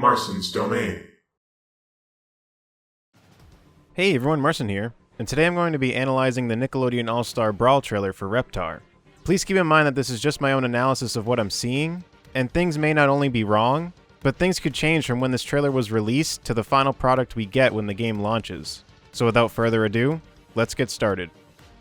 Marston's Domain. Hey everyone, Marson here, and today I'm going to be analyzing the Nickelodeon All-Star Brawl trailer for Reptar. Please keep in mind that this is just my own analysis of what I'm seeing, and things may not only be wrong, but things could change from when this trailer was released to the final product we get when the game launches. So without further ado, let's get started.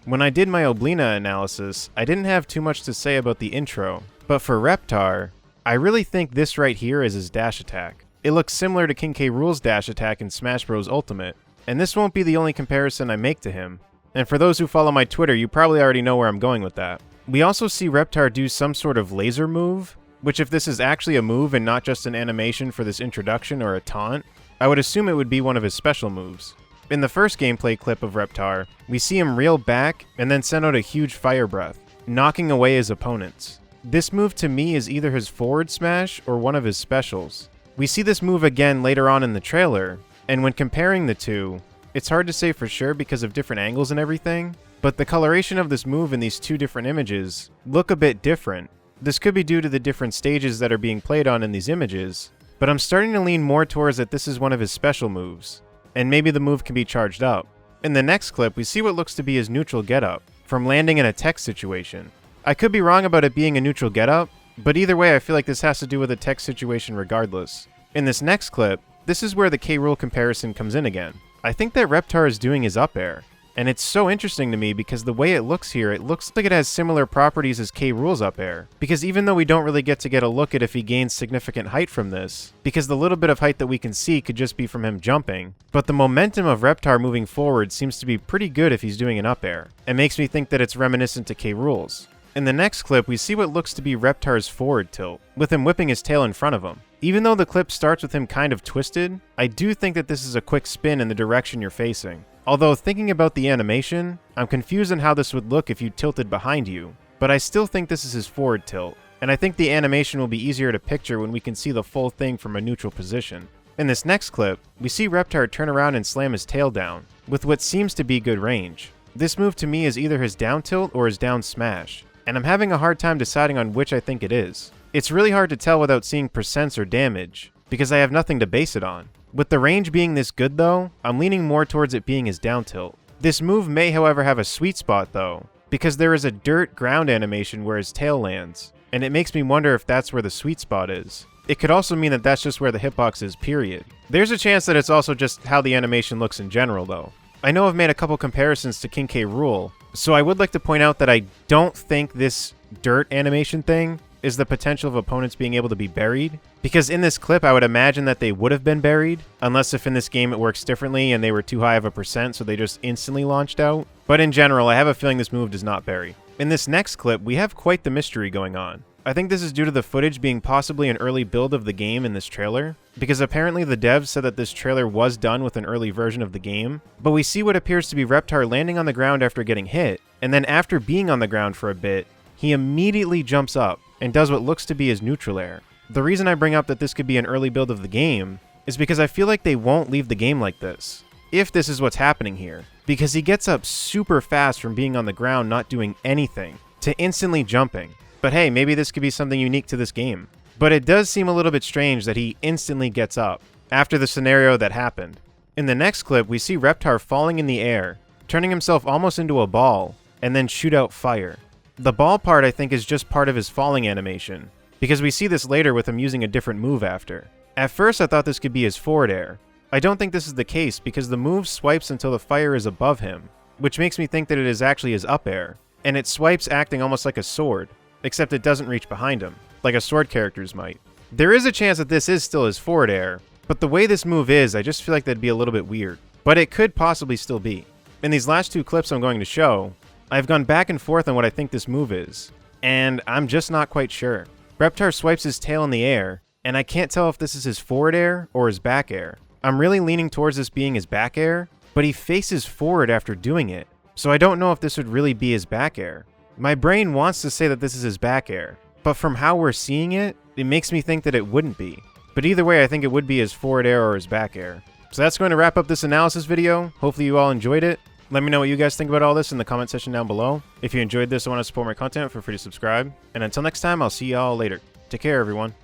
When I did my Oblina analysis, I didn't have too much to say about the intro, but for Reptar, I really think this right here is his dash attack. It looks similar to King K. Rool's dash attack in Smash Bros. Ultimate, and this won't be the only comparison I make to him. And for those who follow my Twitter, you probably already know where I'm going with that. We also see Reptar do some sort of laser move, which if this is actually a move and not just an animation for this introduction or a taunt, I would assume it would be one of his special moves. In the first gameplay clip of Reptar, we see him reel back and then send out a huge fire breath, knocking away his opponents. This move to me is either his forward smash or one of his specials. We see this move again later on in the trailer, and when comparing the two, it's hard to say for sure because of different angles and everything, but the coloration of this move in these two different images look a bit different. This could be due to the different stages that are being played on in these images, but I'm starting to lean more towards that this is one of his special moves, and maybe the move can be charged up. In the next clip, we see what looks to be his neutral getup, from landing in a text situation. I could be wrong about it being a neutral getup, but either way I feel like this has to do with a text situation regardless. In this next clip, this is where the K. Rool comparison comes in again. I think that Reptar is doing his up air, and it's so interesting to me because the way it looks here, it looks like it has similar properties as K. Rool's up air. Because even though we don't really get to get a look at if he gains significant height from this, because the little bit of height that we can see could just be from him jumping, but the momentum of Reptar moving forward seems to be pretty good if he's doing an up air. It makes me think that it's reminiscent to K. Rool's. In the next clip, we see what looks to be Reptar's forward tilt, with him whipping his tail in front of him. Even though the clip starts with him kind of twisted, I do think that this is a quick spin in the direction you're facing. Although thinking about the animation, I'm confused on how this would look if you tilted behind you, but I still think this is his forward tilt, and I think the animation will be easier to picture when we can see the full thing from a neutral position. In this next clip, we see Reptar turn around and slam his tail down, with what seems to be good range. This move to me is either his down tilt or his down smash, and I'm having a hard time deciding on which I think it is. It's really hard to tell without seeing percents or damage, because I have nothing to base it on. With the range being this good though, I'm leaning more towards it being his down tilt. This move may however have a sweet spot though, because there is a dirt ground animation where his tail lands, and it makes me wonder if that's where the sweet spot is. It could also mean that that's just where the hitbox is, period. There's a chance that it's also just how the animation looks in general though. I know I've made a couple comparisons to King K. Rool, so I would like to point out that I don't think this dirt animation thing is the potential of opponents being able to be buried, because in this clip I would imagine that they would have been buried, unless if in this game it works differently and they were too high of a percent so they just instantly launched out. But in general, I have a feeling this move does not bury. In this next clip, we have quite the mystery going on. I think this is due to the footage being possibly an early build of the game in this trailer, because apparently the devs said that this trailer was done with an early version of the game, but we see what appears to be Reptar landing on the ground after getting hit, and then after being on the ground for a bit, he immediately jumps up and does what looks to be his neutral air. The reason I bring up that this could be an early build of the game is because I feel like they won't leave the game like this, if this is what's happening here, because he gets up super fast from being on the ground not doing anything to instantly jumping. But hey, maybe this could be something unique to this game. But it does seem a little bit strange that he instantly gets up after the scenario that happened. In the next clip, we see Reptar falling in the air, turning himself almost into a ball, and then shoot out fire. The ball part I think is just part of his falling animation, because we see this later with him using a different move after. At first I thought this could be his forward air. I don't think this is the case because the move swipes until the fire is above him, which makes me think that it is actually his up air, and it swipes acting almost like a sword, except it doesn't reach behind him, like a sword character's might. There is a chance that this is still his forward air, but the way this move is, I just feel like that'd be a little bit weird. But it could possibly still be. In these last two clips I'm going to show, I've gone back and forth on what I think this move is, and I'm just not quite sure. Reptar swipes his tail in the air, and I can't tell if this is his forward air or his back air. I'm really leaning towards this being his back air, but he faces forward after doing it, so I don't know if this would really be his back air. My brain wants to say that this is his back air, but from how we're seeing it, it makes me think that it wouldn't be. But either way, I think it would be his forward air or his back air. So that's going to wrap up this analysis video. Hopefully you all enjoyed it. Let me know what you guys think about all this in the comment section down below. If you enjoyed this and want to support my content, feel free to subscribe. And until next time, I'll see y'all later. Take care, everyone.